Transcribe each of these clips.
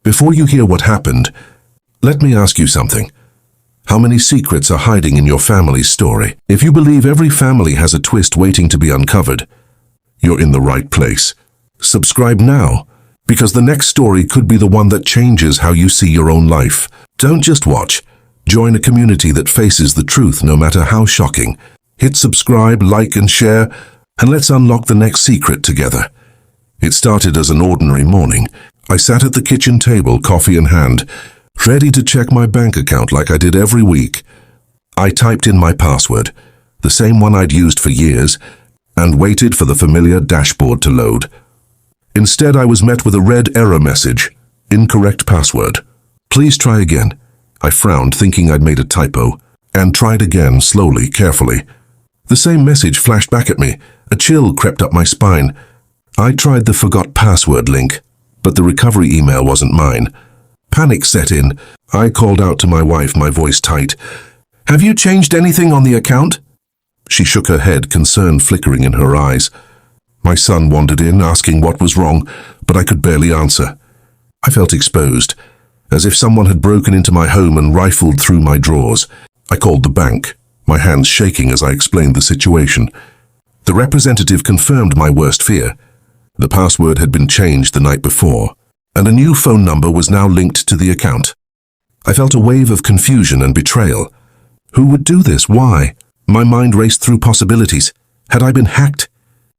Before you hear what happened, let me ask you something. How many secrets are hiding in your family's story? If you believe every family has a twist waiting to be uncovered, you're in the right place. Subscribe now, because the next story could be the one that changes how you see your own life. Don't just watch. Join a community that faces the truth no matter how shocking. Hit subscribe, like, and share, and let's unlock the next secret together. It started as an ordinary morning. I sat at the kitchen table, coffee in hand, ready to check my bank account like I did every week. I typed in my password, the same one I'd used for years, and waited for the familiar dashboard to load. Instead, I was met with a red error message, incorrect password. Please try again. I frowned, thinking I'd made a typo, and tried again, slowly, carefully. The same message flashed back at me. A chill crept up my spine. I tried the forgot password link, but the recovery email wasn't mine. Panic set in. I called out to my wife, my voice tight. "Have you changed anything on the account?" She shook her head, concern flickering in her eyes. My son wandered in, asking what was wrong, but I could barely answer. I felt exposed, as if someone had broken into my home and rifled through my drawers. I called the bank, my hands shaking as I explained the situation. The representative confirmed my worst fear. The password had been changed the night before, and a new phone number was now linked to the account. I felt a wave of confusion and betrayal. Who would do this? Why? My mind raced through possibilities. Had I been hacked?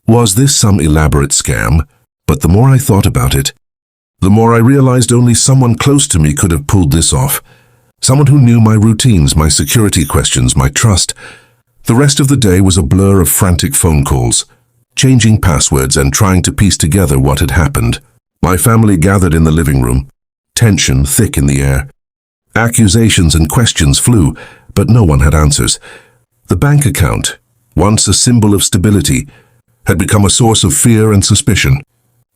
Was this some elaborate scam? But the more I thought about it, the more I realized only someone close to me could have pulled this off. Someone who knew my routines, my security questions, my trust. The rest of the day was a blur of frantic phone calls, changing passwords and trying to piece together what had happened. My family gathered in the living room, tension thick in the air. Accusations and questions flew, but no one had answers. The bank account, once a symbol of stability, had become a source of fear and suspicion.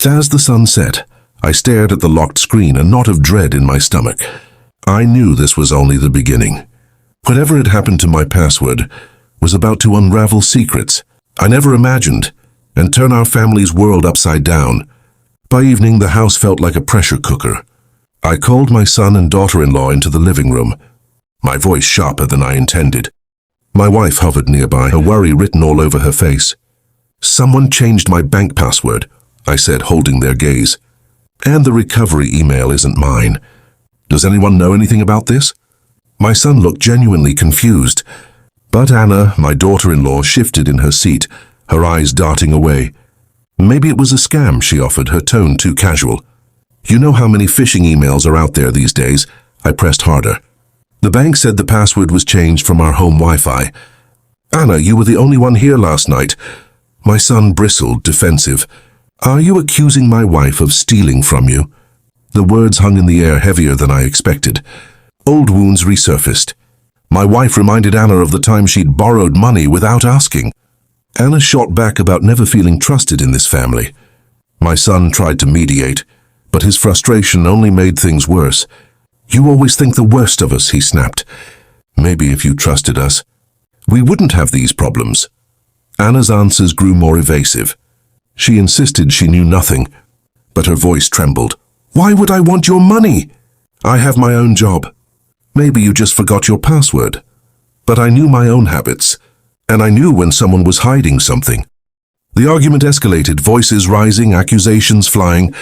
As the sun set, I stared at the locked screen, a knot of dread in my stomach. I knew this was only the beginning. Whatever had happened to my password was about to unravel secrets I never imagined and turn our family's world upside down. By evening, the house felt like a pressure cooker. I called my son and daughter-in-law into the living room, my voice sharper than I intended. My wife hovered nearby, her worry written all over her face. "Someone changed my bank password," I said, holding their gaze. "And the recovery email isn't mine. Does anyone know anything about this?" My son looked genuinely confused, but Anna, my daughter-in-law, shifted in her seat, her eyes darting away. "Maybe it was a scam," she offered, her tone too casual. "You know how many phishing emails are out there these days?" I pressed harder. "The bank said the password was changed from our home Wi-Fi." "Anna, you were the only one here last night." My son bristled, defensive. "Are you accusing my wife of stealing from you?" The words hung in the air, heavier than I expected. Old wounds resurfaced. My wife reminded Anna of the time she'd borrowed money without asking. Anna shot back about never feeling trusted in this family. My son tried to mediate, but his frustration only made things worse. "You always think the worst of us," he snapped. "Maybe if you trusted us, we wouldn't have these problems." Anna's answers grew more evasive. She insisted she knew nothing, but her voice trembled. "Why would I want your money? I have my own job. Maybe you just forgot your password. But I knew my own habits, and I knew when someone was hiding something." The argument escalated, voices rising, accusations flying.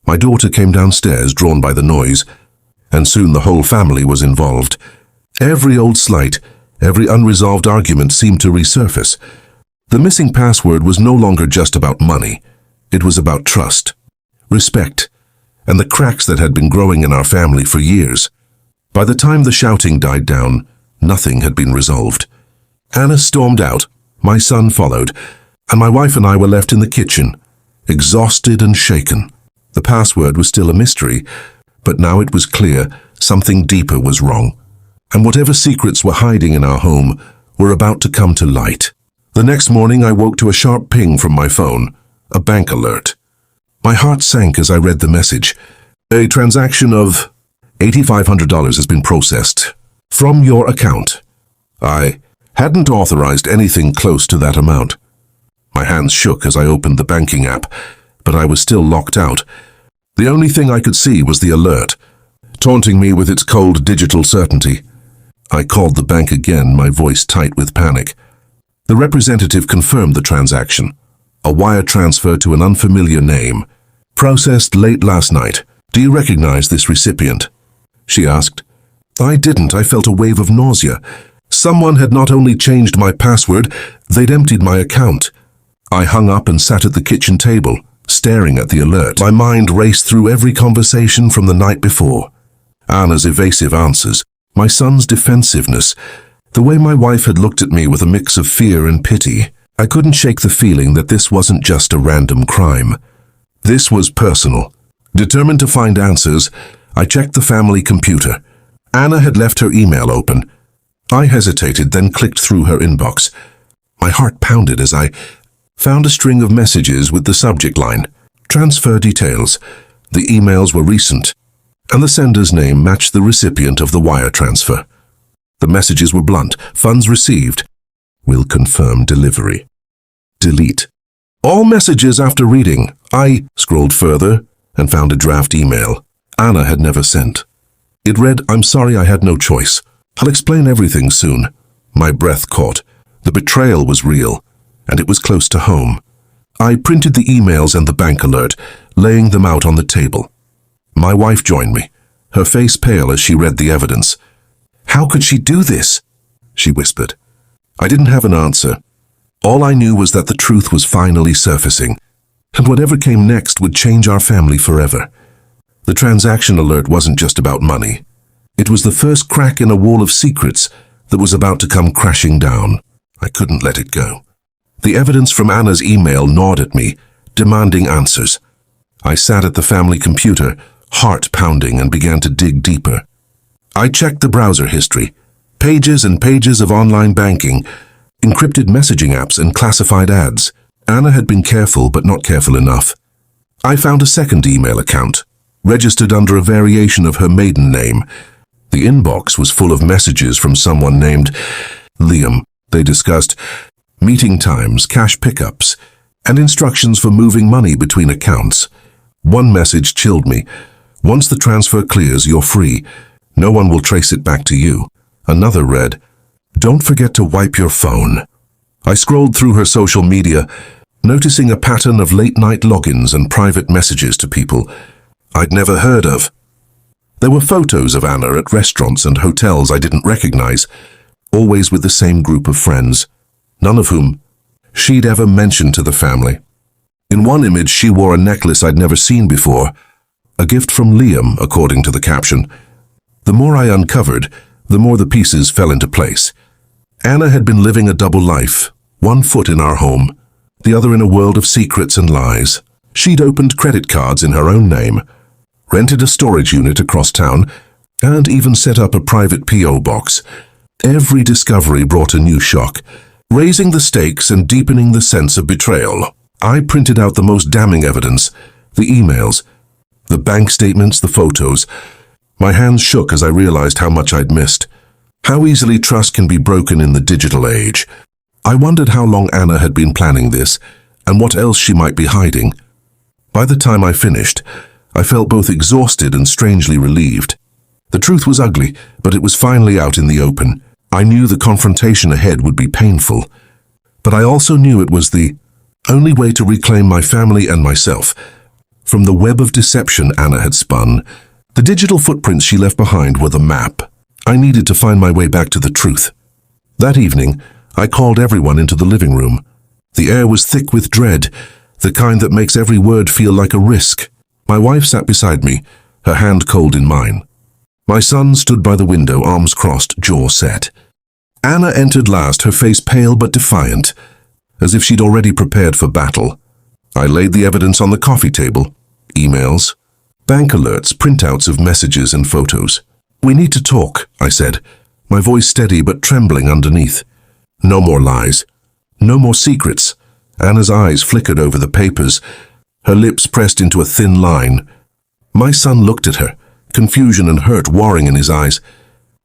My daughter came downstairs, drawn by the noise, and soon the whole family was involved. Every old slight, every unresolved argument seemed to resurface. The missing password was no longer just about money. It was about trust, respect, and the cracks that had been growing in our family for years. By the time the shouting died down, nothing had been resolved. Anna stormed out, my son followed, and my wife and I were left in the kitchen, exhausted and shaken. The password was still a mystery, but now it was clear something deeper was wrong, and whatever secrets were hiding in our home were about to come to light. The next morning I woke to a sharp ping from my phone, a bank alert. My heart sank as I read the message. "A transaction of $8,500 has been processed from your account." I hadn't authorized anything close to that amount. My hands shook as I opened the banking app, but I was still locked out. The only thing I could see was the alert, taunting me with its cold digital certainty. I called the bank again, my voice tight with panic. The representative confirmed the transaction. A wire transfer to an unfamiliar name. Processed late last night. Do you recognize this recipient? She asked. I didn't. I felt a wave of nausea. Someone had not only changed my password, they'd emptied my account. I hung up and sat at the kitchen table, staring at the alert. My mind raced through every conversation from the night before. Anna's evasive answers, my son's defensiveness, the way my wife had looked at me with a mix of fear and pity. I couldn't shake the feeling that this wasn't just a random crime. This was personal. Determined to find answers, I checked the family computer. Anna had left her email open. I hesitated, then clicked through her inbox. My heart pounded as I found a string of messages with the subject line, transfer details. The emails were recent, and the sender's name matched the recipient of the wire transfer. The messages were blunt. Funds received. Will confirm delivery. Delete. All messages after reading. I scrolled further and found a draft email Anna had never sent. It read, I'm sorry I had no choice. I'll explain everything soon. My breath caught. The betrayal was real, and it was close to home. I printed the emails and the bank alert, laying them out on the table. My wife joined me, her face pale as she read the evidence. How could she do this? She whispered. I didn't have an answer. All I knew was that the truth was finally surfacing, and whatever came next would change our family forever. The transaction alert wasn't just about money. It was the first crack in a wall of secrets that was about to come crashing down. I couldn't let it go. The evidence from Anna's email gnawed at me, demanding answers. I sat at the family computer, heart pounding, and began to dig deeper. I checked the browser history, pages and pages of online banking, encrypted messaging apps, and classified ads. Anna had been careful, but not careful enough. I found a second email account, registered under a variation of her maiden name. The inbox was full of messages from someone named Liam. They discussed meeting times, cash pickups, and instructions for moving money between accounts. One message chilled me. Once the transfer clears, you're free. No one will trace it back to you. Another read, don't forget to wipe your phone. I scrolled through her social media, noticing a pattern of late-night logins and private messages to people I'd never heard of. There were photos of Anna at restaurants and hotels I didn't recognize, always with the same group of friends, none of whom she'd ever mentioned to the family. In one image, she wore a necklace I'd never seen before, a gift from Liam, according to the caption. The more I uncovered, the more the pieces fell into place. Anna had been living a double life, one foot in our home, the other in a world of secrets and lies. She'd opened credit cards in her own name, rented a storage unit across town, and even set up a private P.O. box. Every discovery brought a new shock, raising the stakes and deepening the sense of betrayal. I printed out the most damning evidence, the emails, the bank statements, the photos. My hands shook as I realized how much I'd missed, how easily trust can be broken in the digital age. I wondered how long Anna had been planning this, and what else she might be hiding. By the time I finished, I felt both exhausted and strangely relieved. The truth was ugly, but it was finally out in the open. I knew the confrontation ahead would be painful, but I also knew it was the only way to reclaim my family and myself from the web of deception Anna had spun. The digital footprints she left behind were the map. I needed to find my way back to the truth. That evening, I called everyone into the living room. The air was thick with dread, the kind that makes every word feel like a risk. My wife sat beside me, her hand cold in mine. My son stood by the window, arms crossed, jaw set. Anna entered last, her face pale but defiant, as if she'd already prepared for battle. I laid the evidence on the coffee table, emails, bank alerts, printouts of messages and photos. We need to talk, I said, my voice steady but trembling underneath. No more lies. No more secrets. Anna's eyes flickered over the papers, her lips pressed into a thin line. My son looked at her, confusion and hurt warring in his eyes.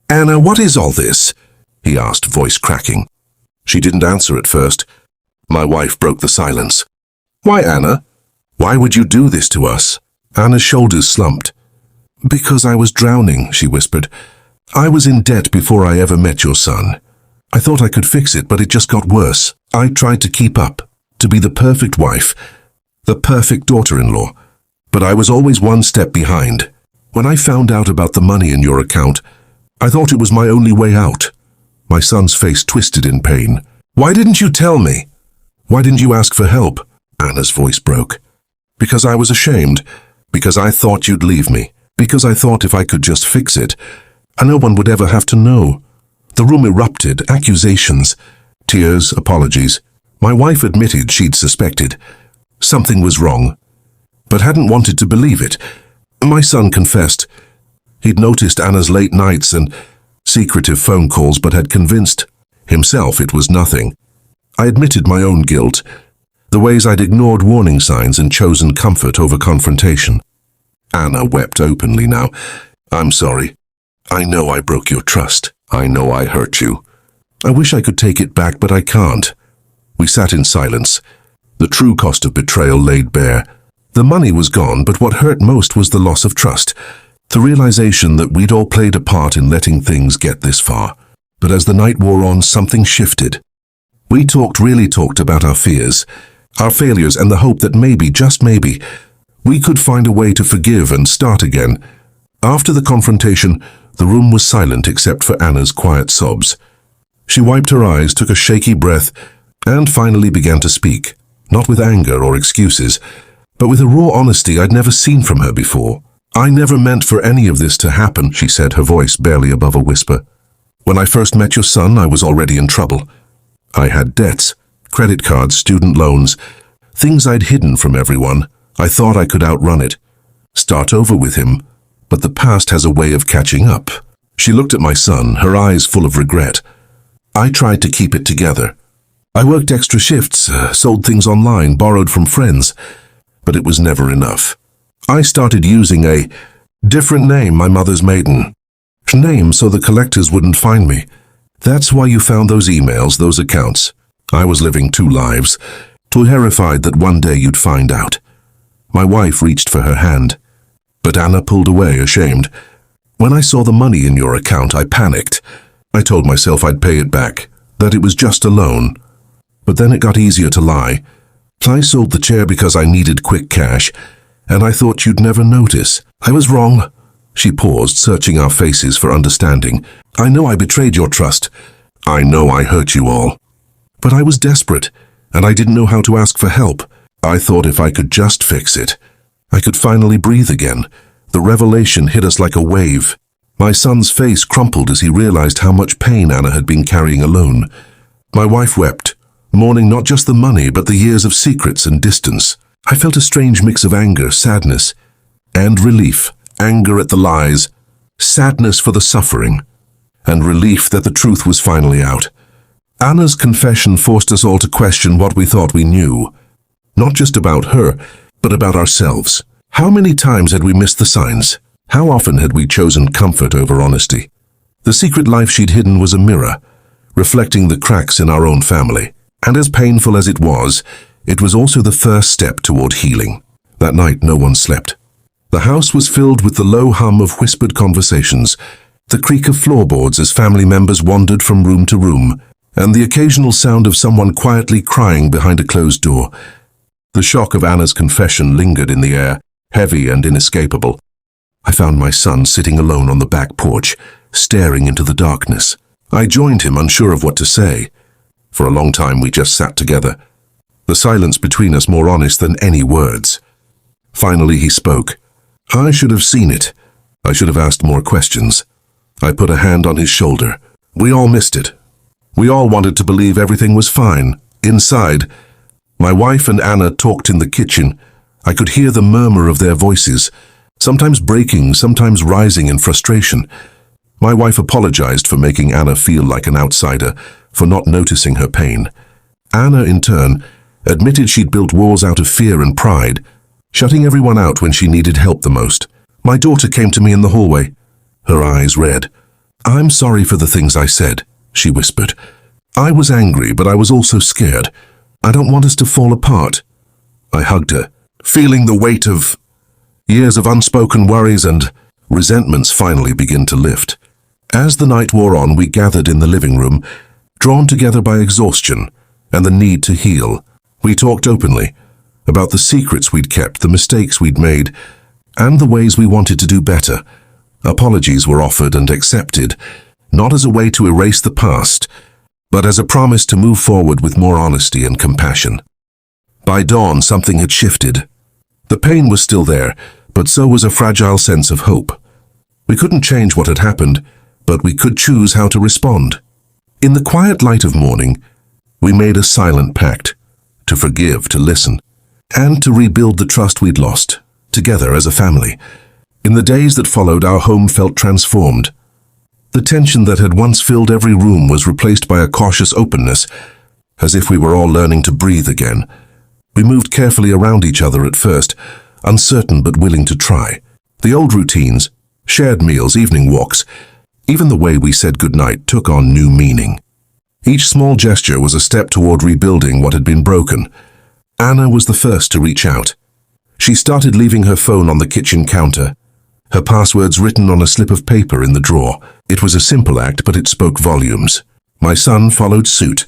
Anna, what is all this? He asked, voice cracking. She didn't answer at first. My wife broke the silence. Why, Anna? Why would you do this to us? Anna's shoulders slumped. "Because I was drowning," she whispered. "I was in debt before I ever met your son. I thought I could fix it, but it just got worse. I tried to keep up, to be the perfect wife, the perfect daughter-in-law, but I was always one step behind. When I found out about the money in your account, I thought it was my only way out." My son's face twisted in pain. "Why didn't you tell me? Why didn't you ask for help?" Anna's voice broke. "Because I was ashamed. Because I thought you'd leave me. Because I thought if I could just fix it, no one would ever have to know." The room erupted, accusations, tears, apologies. My wife admitted she'd suspected. Something was wrong, but hadn't wanted to believe it. My son confessed. He'd noticed Anna's late nights and secretive phone calls, but had convinced himself it was nothing. I admitted my own guilt, the ways I'd ignored warning signs and chosen comfort over confrontation. Anna wept openly now. "I'm sorry. I know I broke your trust. I know I hurt you. I wish I could take it back, but I can't." We sat in silence. The true cost of betrayal laid bare. The money was gone, but what hurt most was the loss of trust. The realization that we'd all played a part in letting things get this far. But as the night wore on, something shifted. We really talked about our fears, our failures, and the hope that maybe, just maybe, we could find a way to forgive and start again. After the confrontation, the room was silent except for Anna's quiet sobs. She wiped her eyes, took a shaky breath, and finally began to speak, not with anger or excuses, but with a raw honesty I'd never seen from her before. "I never meant for any of this to happen," she said, her voice barely above a whisper. "When I first met your son, I was already in trouble. I had debts, credit cards, student loans, things I'd hidden from everyone. I thought I could outrun it, start over with him, but the past has a way of catching up." She looked at my son, her eyes full of regret. "I tried to keep it together. I worked extra shifts, sold things online, borrowed from friends, but it was never enough. I started using a different name, my mother's maiden name, so the collectors wouldn't find me. That's why you found those emails, those accounts. I was living two lives, terrified that one day you'd find out." My wife reached for her hand, but Anna pulled away, ashamed. "When I saw the money in your account, I panicked. I told myself I'd pay it back, that it was just a loan. But then it got easier to lie. I sold the chair because I needed quick cash, and I thought you'd never notice. I was wrong." She paused, searching our faces for understanding. "I know I betrayed your trust. I know I hurt you all. But I was desperate, and I didn't know how to ask for help. I thought if I could just fix it, I could finally breathe again." The revelation hit us like a wave. My son's face crumpled as he realized how much pain Anna had been carrying alone. My wife wept, mourning not just the money, but the years of secrets and distance. I felt a strange mix of anger, sadness, and relief. Anger at the lies, sadness for the suffering, and relief that the truth was finally out. Anna's confession forced us all to question what we thought we knew. Not just about her, but about ourselves. How many times had we missed the signs? How often had we chosen comfort over honesty? The secret life she'd hidden was a mirror, reflecting the cracks in our own family. And as painful as it was also the first step toward healing. That night, no one slept. The house was filled with the low hum of whispered conversations, the creak of floorboards as family members wandered from room to room, and the occasional sound of someone quietly crying behind a closed door. The shock of Anna's confession lingered in the air, heavy and inescapable. I found my son sitting alone on the back porch, staring into the darkness. I joined him, unsure of what to say. For a long time we just sat together, the silence between us more honest than any words. Finally he spoke. "I should have seen it. I should have asked more questions." I put a hand on his shoulder. "We all missed it. We all wanted to believe everything was fine. Inside, my wife and Anna talked in the kitchen. I could hear the murmur of their voices, sometimes breaking, sometimes rising in frustration. My wife apologized for making Anna feel like an outsider, for not noticing her pain. Anna, in turn, admitted she'd built walls out of fear and pride, shutting everyone out when she needed help the most. My daughter came to me in the hallway, her eyes red. "I'm sorry for the things I said," she whispered. "I was angry, but I was also scared. I don't want us to fall apart." I hugged her, feeling the weight of Years of unspoken worries and resentments finally begin to lift. As the night wore on, we gathered in the living room, drawn together by exhaustion and the need to heal. We talked openly about the secrets we'd kept, the mistakes we'd made, and the ways we wanted to do better. Apologies were offered and accepted, not as a way to erase the past, but as a promise to move forward with more honesty and compassion. By dawn, something had shifted. The pain was still there, but so was a fragile sense of hope. We couldn't change what had happened, but we could choose how to respond. In the quiet light of morning, we made a silent pact to forgive, to listen, and to rebuild the trust we'd lost, together as a family. In the days that followed, our home felt transformed. The tension that had once filled every room was replaced by a cautious openness, as if we were all learning to breathe again. We moved carefully around each other at first, uncertain but willing to try. The old routines, shared meals, evening walks, even the way we said goodnight took on new meaning. Each small gesture was a step toward rebuilding what had been broken. Anna was the first to reach out. She started leaving her phone on the kitchen counter, her passwords written on a slip of paper in the drawer. It was a simple act, but it spoke volumes. My son followed suit,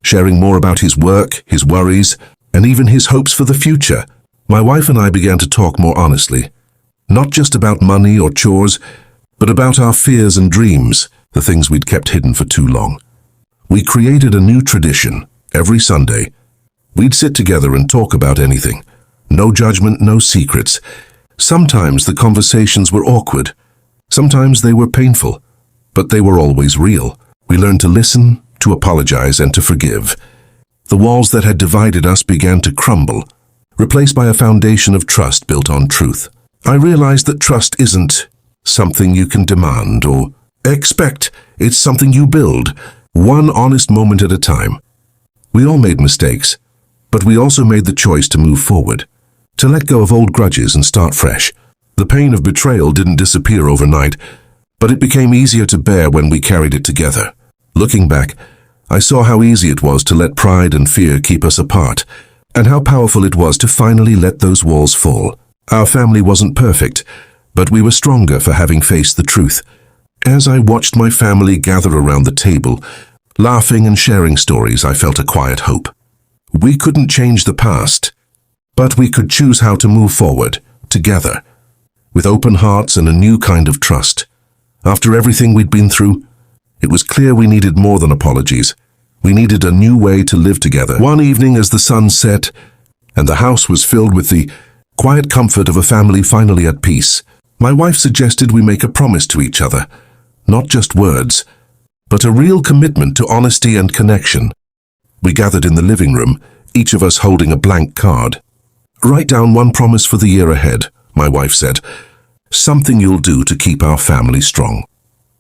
sharing more about his work, his worries, and even his hopes for the future. My wife and I began to talk more honestly, not just about money or chores, but about our fears and dreams, the things we'd kept hidden for too long. We created a new tradition. Every Sunday, we'd sit together and talk about anything. No judgment, no secrets. Sometimes the conversations were awkward. Sometimes they were painful, but they were always real. We learned to listen, to apologize, and to forgive. The walls that had divided us began to crumble, replaced by a foundation of trust built on truth. I realized that trust isn't something you can demand or expect. It's something you build, one honest moment at a time. We all made mistakes, but we also made the choice to move forward, to let go of old grudges and start fresh. The pain of betrayal didn't disappear overnight, but it became easier to bear when we carried it together. Looking back, I saw how easy it was to let pride and fear keep us apart, and how powerful it was to finally let those walls fall. Our family wasn't perfect, but we were stronger for having faced the truth. As I watched my family gather around the table, laughing and sharing stories, I felt a quiet hope. We couldn't change the past, but we could choose how to move forward, together, with open hearts and a new kind of trust. After everything we'd been through, it was clear we needed more than apologies. We needed a new way to live together. One evening as the sun set and the house was filled with the quiet comfort of a family finally at peace, my wife suggested we make a promise to each other, not just words, but a real commitment to honesty and connection. We gathered in the living room, each of us holding a blank card. "Write down one promise for the year ahead," my wife said. "Something you'll do to keep our family strong."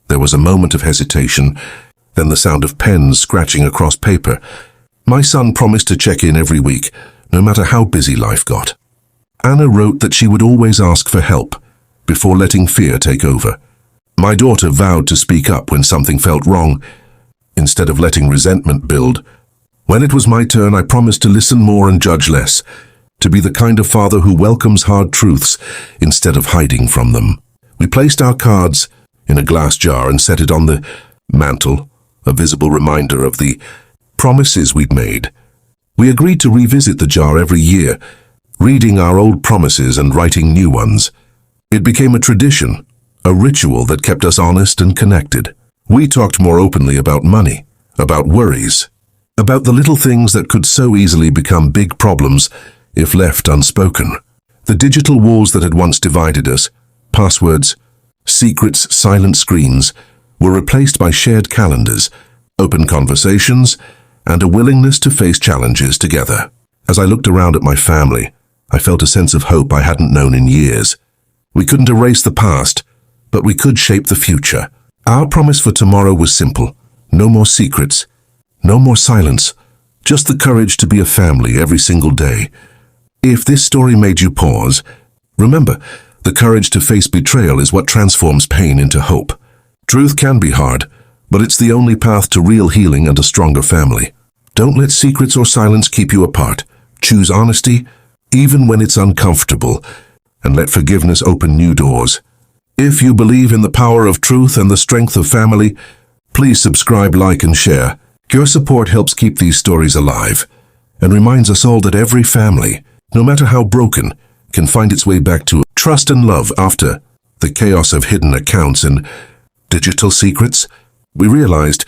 There was a moment of hesitation, then the sound of pens scratching across paper. My son promised to check in every week, no matter how busy life got. Anna wrote that she would always ask for help, before letting fear take over. My daughter vowed to speak up when something felt wrong, instead of letting resentment build. When it was my turn, I promised to listen more and judge less, to be the kind of father who welcomes hard truths instead of hiding from them. We placed our cards in a glass jar and set it on the mantel, a visible reminder of the promises we'd made. We agreed to revisit the jar every year, reading our old promises and writing new ones. It became a tradition, a ritual that kept us honest and connected. We talked more openly about money, about worries, about the little things that could so easily become big problems if left unspoken. The digital walls that had once divided us, passwords, secrets, silent screens, were replaced by shared calendars, open conversations, and a willingness to face challenges together. As I looked around at my family, I felt a sense of hope I hadn't known in years. We couldn't erase the past, but we could shape the future. Our promise for tomorrow was simple: no more secrets, no more silence, just the courage to be a family every single day. If this story made you pause, remember, the courage to face betrayal is what transforms pain into hope. Truth can be hard, but it's the only path to real healing and a stronger family. Don't let secrets or silence keep you apart. Choose honesty, even when it's uncomfortable. and let forgiveness open new doors. If you believe in the power of truth and the strength of family, please subscribe, like, and share. Your support helps keep these stories alive and reminds us all that every family, no matter how broken, can find its way back to trust and love. After the chaos of hidden accounts and digital secrets, we realized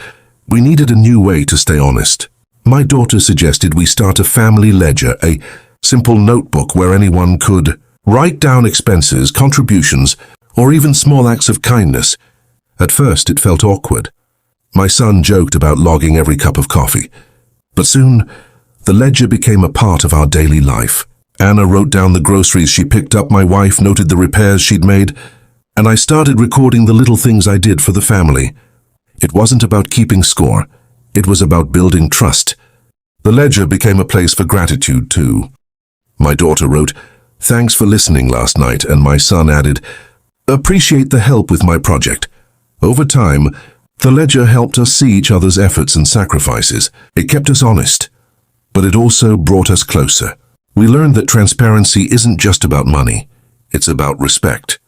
we needed a new way to stay honest. My daughter suggested we start a family ledger, a simple notebook where anyone could write down expenses, contributions, or even small acts of kindness. At first, it felt awkward. My son joked about logging every cup of coffee. But soon, the ledger became a part of our daily life. Anna wrote down the groceries she picked up, my wife noted the repairs she'd made, and I started recording the little things I did for the family. It wasn't about keeping score. It was about building trust. The ledger became a place for gratitude, too. My daughter wrote, "Thanks for listening last night," and my son added, "Appreciate the help with my project." Over time, the ledger helped us see each other's efforts and sacrifices. It kept us honest, but it also brought us closer. We learned that transparency isn't just about money. It's about respect,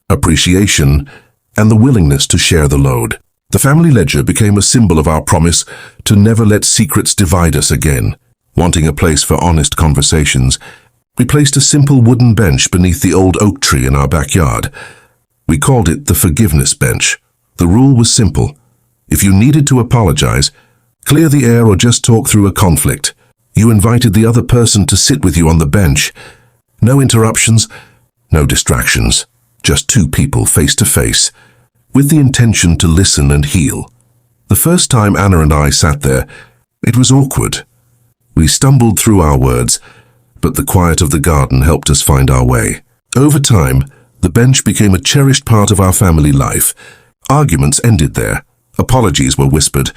appreciation, and the willingness to share the load. The family ledger became a symbol of our promise to never let secrets divide us again. Wanting a place for honest conversations, we placed a simple wooden bench beneath the old oak tree in our backyard. We called it the forgiveness bench. The rule was simple. If you needed to apologize, clear the air, or just talk through a conflict, you invited the other person to sit with you on the bench. No interruptions, no distractions, just two people face to face, with the intention to listen and heal. The first time Anna and I sat there, it was awkward. We stumbled through our words, but the quiet of the garden helped us find our way. Over time, the bench became a cherished part of our family life. Arguments ended there, apologies were whispered,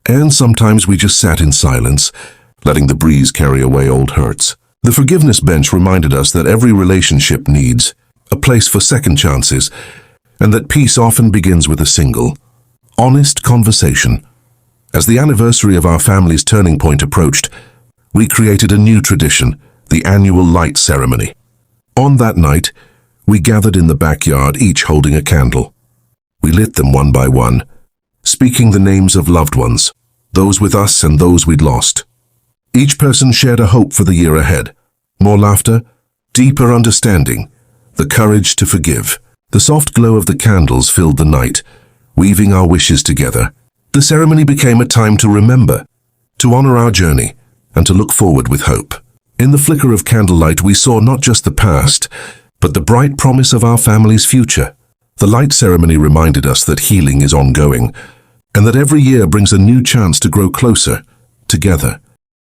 and sometimes we just sat in silence, letting the breeze carry away old hurts. The forgiveness bench reminded us that every relationship needs a place for second chances, and that peace often begins with a single, honest conversation. As the anniversary of our family's turning point approached, we created a new tradition, the annual light ceremony. On that night, we gathered in the backyard, each holding a candle. We lit them one by one, speaking the names of loved ones, those with us and those we'd lost. Each person shared a hope for the year ahead. More laughter, deeper understanding, the courage to forgive. The soft glow of the candles filled the night, weaving our wishes together. The ceremony became a time to remember, to honor our journey, and to look forward with hope. In the flicker of candlelight, we saw not just the past, but the bright promise of our family's future. The light ceremony reminded us that healing is ongoing, and that every year brings a new chance to grow closer, together.